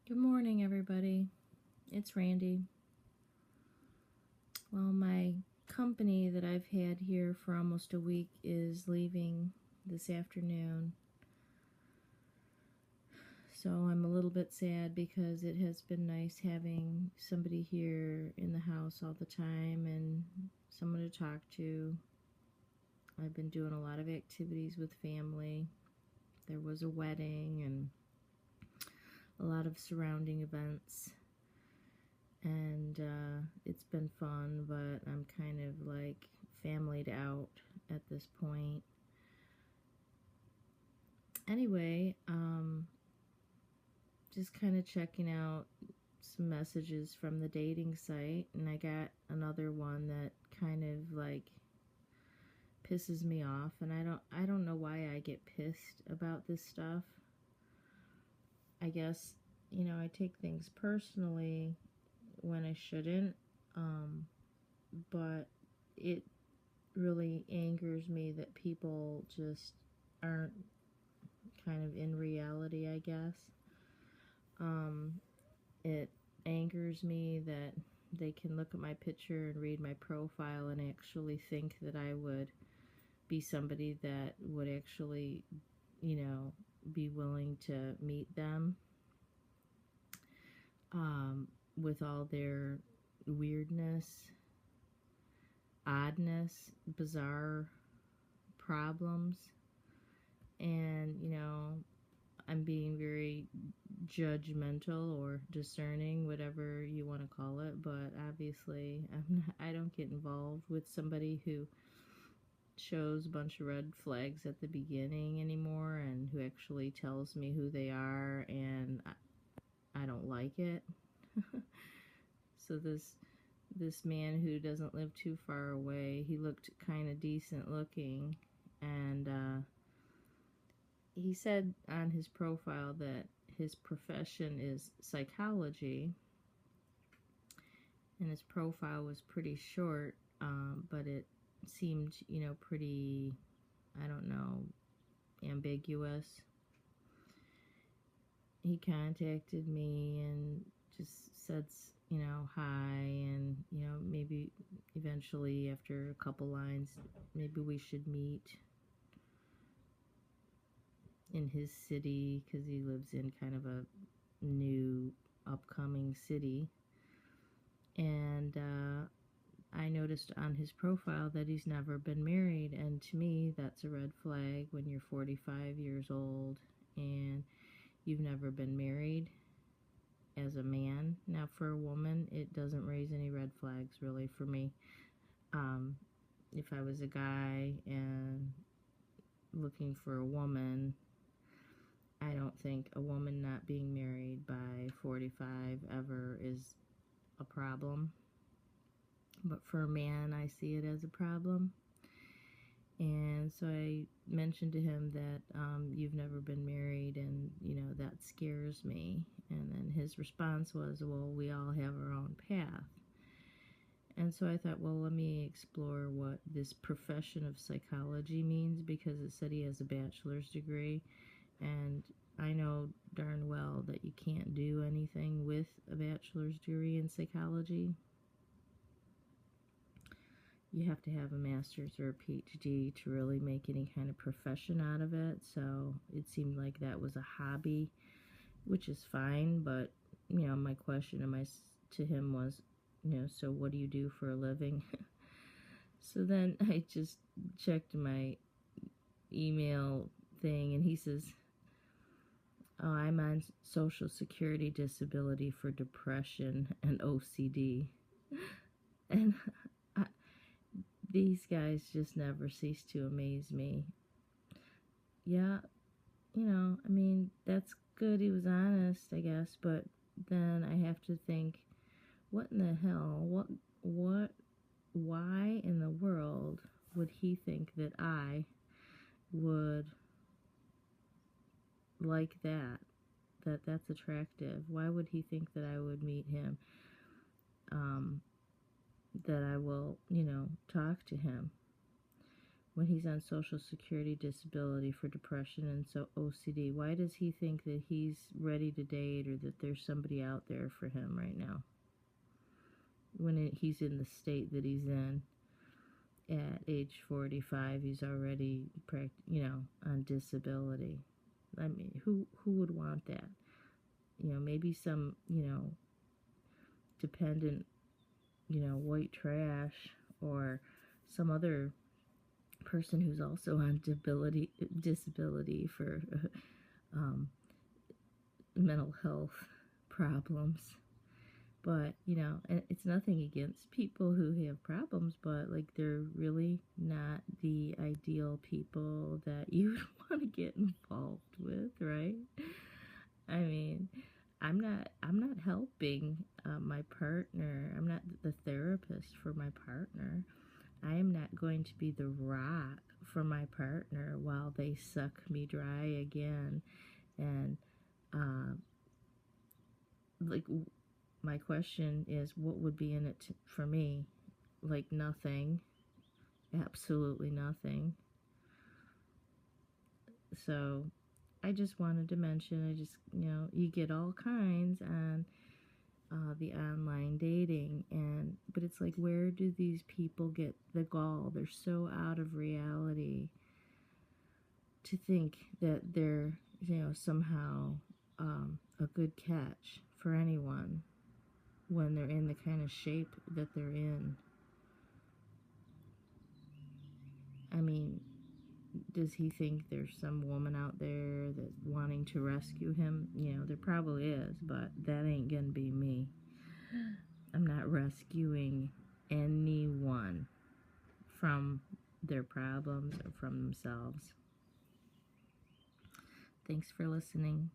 Good morning, everybody. It's Randy. Well, my company that I've had here for almost a week is leaving this afternoon. So I'm a little bit sad because it has been nice having somebody here in the house all the time and someone to talk to. I've been doing a lot of activities with family. There was a wedding and a lot of surrounding events. And it's been fun, but I'm kind of like familyed out at this point. Anyway, just kind of checking out some messages from the dating site, and I got another one that kind of like pisses me off, and I don't know why I get pissed about this stuff. I guess, I take things personally when I shouldn't, but it really angers me that people just aren't kind of in reality, I guess. It angers me that they can look at my picture and read my profile and actually think that I would be somebody that would actually, be willing to meet them, with all their weirdness, oddness, bizarre problems. And, I'm being very judgmental or discerning, whatever you want to call it, but obviously I don't get involved with somebody who shows a bunch of red flags at the beginning anymore and who actually tells me who they are, and I don't like it. So this man who doesn't live too far away, he looked kind of decent looking, and he said on his profile that his profession is psychology, and his profile was pretty short, but it seemed, pretty, I don't know, ambiguous. He contacted me and just said, hi, and, maybe eventually after a couple lines, maybe we should meet in his city, because he lives in kind of a new upcoming city. And I noticed on his profile that he's never been married, and to me that's a red flag when you're 45 years old and you've never been married as a man. Now for a woman, it doesn't raise any red flags really for me. If I was a guy and looking for a woman, I don't think a woman not being married by 45 ever is a problem. But for a man, I see it as a problem. And so I mentioned to him that you've never been married, and, that scares me. And then his response was, well, we all have our own path. And so I thought, well, let me explore what this profession of psychology means, because it said he has a bachelor's degree, and I know darn well that you can't do anything with a bachelor's degree in psychology. You have to have a master's or a PhD to really make any kind of profession out of it. So it seemed like that was a hobby, which is fine. But, my question to him was, so what do you do for a living? So then I just checked my email thing, and he says, oh, I'm on Social Security disability for depression and OCD. And these guys just never cease to amaze me. Yeah, I mean, that's good he was honest, I guess, but then I have to think, what in the hell, why in the world would he think that I would like that's attractive? Why would he think that I would meet him, that I will, talk to him? when he's on Social Security disability for depression and so OCD? Why does he think that he's ready to date or that there's somebody out there for him right now? When he's in the state that he's in at age 45, he's already, on disability. I mean, who would want that? Maybe some, dependent, white trash, or some other person who's also on disability for mental health problems. But, and it's nothing against people who have problems, but, like, they're really not the ideal people that you would want to get involved with, right? I mean, I'm not helping my partner. I'm not the therapist for my partner. I am not going to be the rock for my partner while they suck me dry again. And, like, my question is, what would be in it for me? Like, nothing. Absolutely nothing. So, I just wanted to mention, you get all kinds on the online dating, but it's like, where do these people get the gall? They're so out of reality to think that they're, somehow a good catch for anyone when they're in the kind of shape that they're in. I mean, does he think there's some woman out there that's wanting to rescue him? There probably is, but that ain't gonna be me. I'm not rescuing anyone from their problems or from themselves. Thanks for listening.